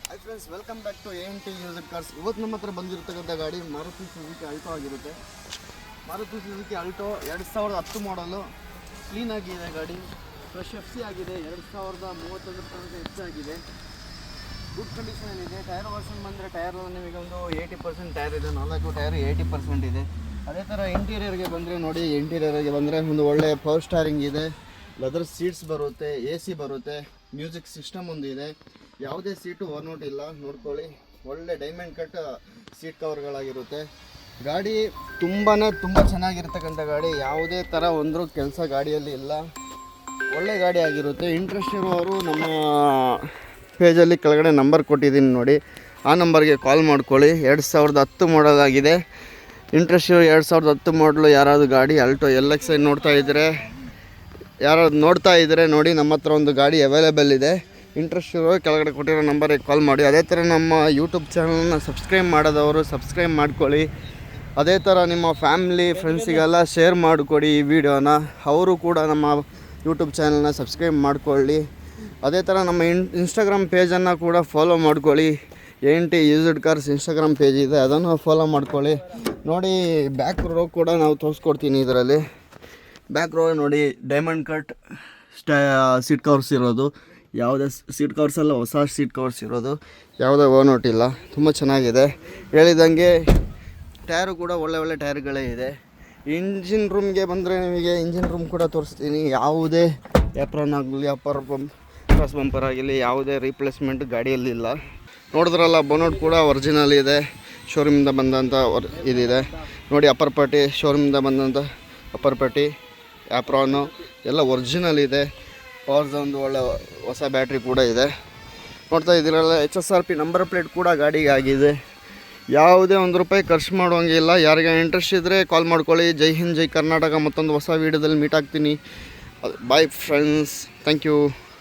Hi friends, welcome back to ANT used cars. ಇವತ್ತು ನಮ್ಮ ಹತ್ರ ಬಂದಿರತಕ್ಕಂಥ ಗಾಡಿ ಮಾರುತಿ ಸುಜುಕಿ ಆಲ್ಟೋ ಆಗಿರುತ್ತೆ. ಮಾರುತಿ ಸುಜುಕಿ ಆಲ್ಟೋ 2010 ಮಾಡಲು, ಕ್ಲೀನಾಗಿದೆ ಗಾಡಿ, ಫ್ರೆಶ್ FC ಆಗಿದೆ. 2031 ತನಕ ಹೆಚ್ಚಾಗಿದೆ, ಗುಡ್ ಕಂಡೀಷನ್ ಇದೆ. ಟೈರ್ ವರ್ಷನ್ ಬಂದರೆ ಟೈರ್ ನಿಮಗೆ ಒಂದು 80% ಟೈರ್ ಇದೆ, 4 ಟೈರ್ 80% ಇದೆ. ಅದೇ ಥರ ಇಂಟೀರಿಯರ್ಗೆ ಬಂದರೆ ನೋಡಿ, ಇಂಟೀರಿಯರ್ಗೆ ಬಂದರೆ ಒಂದು ಒಳ್ಳೆ ಪವರ್ ಸ್ಟಾರಿಂಗ್ ಇದೆ, ಲೆದರ್ ಸೀಟ್ಸ್ ಬರುತ್ತೆ, AC ಬರುತ್ತೆ, ಮ್ಯೂಸಿಕ್ ಸಿಸ್ಟಮ್ ಒಂದು ಇದೆ. ಯಾವುದೇ ಸೀಟು ಓವರ್ನೋಟ್ ಇಲ್ಲ, ನೋಡ್ಕೊಳ್ಳಿ. ಒಳ್ಳೆ ಡೈಮಂಡ್ ಕಟ್ ಸೀಟ್ ಕವರ್ಗಳಾಗಿರುತ್ತೆ. ಗಾಡಿ ತುಂಬ ಚೆನ್ನಾಗಿರ್ತಕ್ಕಂಥ ಗಾಡಿ, ಯಾವುದೇ ಥರ ಒಂದು ಕೆಲಸ ಗಾಡಿಯಲ್ಲಿ ಇಲ್ಲ, ಒಳ್ಳೆ ಗಾಡಿ ಆಗಿರುತ್ತೆ. ಇಂಟ್ರೆಸ್ಟ್ ಇರೋರು ನಮ್ಮ ಪೇಜಲ್ಲಿ ಕೆಳಗಡೆ ನಂಬರ್ ಕೊಟ್ಟಿದ್ದೀನಿ ನೋಡಿ, ಆ ನಂಬರ್ಗೆ ಕಾಲ್ ಮಾಡ್ಕೊಳ್ಳಿ. 2010 ಮಾಡಲ್ ಆಗಿದೆ. ಇಂಟ್ರೆಸ್ಟ್ 2010 ಮಾಡಲು ಯಾರಾದರೂ ಗಾಡಿ ಆಲ್ಟೋ LX ನೋಡ್ತಾ ಇದ್ದರೆ ನೋಡಿ, ನಮ್ಮ ಹತ್ರ ಒಂದು ಗಾಡಿ ಅವೈಲೇಬಲ್ ಇದೆ. ಇಂಟ್ರೆಸ್ಟ್ ಇರೋ ಕೆಳಗಡೆ ಕೊಟ್ಟಿರೋ ನಂಬರಿಗೆ ಕಾಲ್ ಮಾಡಿ. ಅದೇ ಥರ ನಮ್ಮ ಯೂಟ್ಯೂಬ್ ಚಾನಲ್ನ ಸಬ್ಸ್ಕ್ರೈಬ್ ಮಾಡೋದವರು ಸಬ್ಸ್ಕ್ರೈಬ್ ಮಾಡ್ಕೊಳ್ಳಿ. ಅದೇ ಥರ ನಿಮ್ಮ ಫ್ಯಾಮಿಲಿ ಫ್ರೆಂಡ್ಸಿಗೆಲ್ಲ ಶೇರ್ ಮಾಡಿಕೊಡಿ ಈ ವಿಡಿಯೋನ, ಅವರು ಕೂಡ ನಮ್ಮ ಯೂಟ್ಯೂಬ್ ಚಾನಲ್ನ ಸಬ್ಸ್ಕ್ರೈಬ್ ಮಾಡ್ಕೊಳ್ಳಿ. ಅದೇ ಥರ ನಮ್ಮ ಇನ್ಸ್ಟಾಗ್ರಾಮ್ ಪೇಜನ್ನು ಕೂಡ ಫಾಲೋ ಮಾಡ್ಕೊಳ್ಳಿ. ANT used cars Instagram page ಇದೆ, ಅದನ್ನು ಫಾಲೋ ಮಾಡ್ಕೊಳ್ಳಿ. ನೋಡಿ, ಬ್ಯಾಕ್ ರೋ ಕೂಡ ನಾವು ತೋರಿಸ್ಕೊಡ್ತೀನಿ. ಇದರಲ್ಲಿ ಬ್ಯಾಕ್ ರೋ ನೋಡಿ, ಡೈಮಂಡ್ ಕಟ್ ಸೀಟ್ ಕವರ್ಸ್ ಇರೋದು, ಯಾವುದೇ ಸೀಟ್ ಕವರ್ಸ್ ಎಲ್ಲ ಹೊಸ ಸೀಟ್ ಕವರ್ಸ್ ಇರೋದು, ಯಾವುದೇ ಓನೋಟ್ ಇಲ್ಲ, ತುಂಬ ಚೆನ್ನಾಗಿದೆ. ಹೇಳಿದಂಗೆ ಟೈರು ಕೂಡ ಒಳ್ಳೆ ಟೈರ್ಗಳೇ ಇದೆ. ಇಂಜಿನ್ ರೂಮ್ಗೆ ಬಂದರೆ ನಿಮಗೆ ಇಂಜಿನ್ ರೂಮ್ ಕೂಡ ತೋರಿಸ್ತೀನಿ. ಯಾವುದೇ ಏಪ್ರಾನ್ ಆಗಲಿ, ಕ್ರಾಸ್ ಬಂಪರ್ ಆಗಿರಲಿ, ಯಾವುದೇ ರೀಪ್ಲೇಸ್ಮೆಂಟ್ ಗಾಡಿಯಲ್ಲಿಲ್ಲ. ನೋಡಿದ್ರಲ್ಲ, ಬೋನಟ್ ಕೂಡ ಒರಿಜಿನಲ್ ಇದೆ, ಶೋರೂಮಿಂದ ಬಂದಂಥ ಇದಿದೆ ನೋಡಿ. ಅಪ್ಪರ್ ಪಟ್ಟಿ ಶೋರೂಮಿಂದ ಬಂದಂಥ ಅಪ್ಪರ್ ಪಟ್ಟಿ, ಆ್ಯಪ್ರಾನು ಎಲ್ಲ ಒರಿಜಿನಲ್ ಇದೆ. ಪವರ್ಸ್ ಒಂದು ಒಳ್ಳೆ ಹೊಸ ಬ್ಯಾಟ್ರಿ ಕೂಡ ಇದೆ. ನೋಡ್ತಾ ಇದ್ದೀರಲ್ಲ, HSRP ನಂಬರ್ ಪ್ಲೇಟ್ ಕೂಡ ಗಾಡಿಗೆ ಆಗಿದೆ. ಯಾವುದೇ ₹1 ಖರ್ಚು ಮಾಡುವಂಗಿಲ್ಲ. ಯಾರಿಗೆ ಇಂಟ್ರೆಸ್ಟ್ ಇದ್ದರೆ ಕಾಲ್ ಮಾಡ್ಕೊಳ್ಳಿ. ಜೈ ಹಿಂದ್, ಜೈ ಕರ್ನಾಟಕ. ಮತ್ತೊಂದು ಹೊಸ ವೀಡಿಯೋದಲ್ಲಿ ಮೀಟ್ ಆಗ್ತೀನಿ. Bye friends, thank you.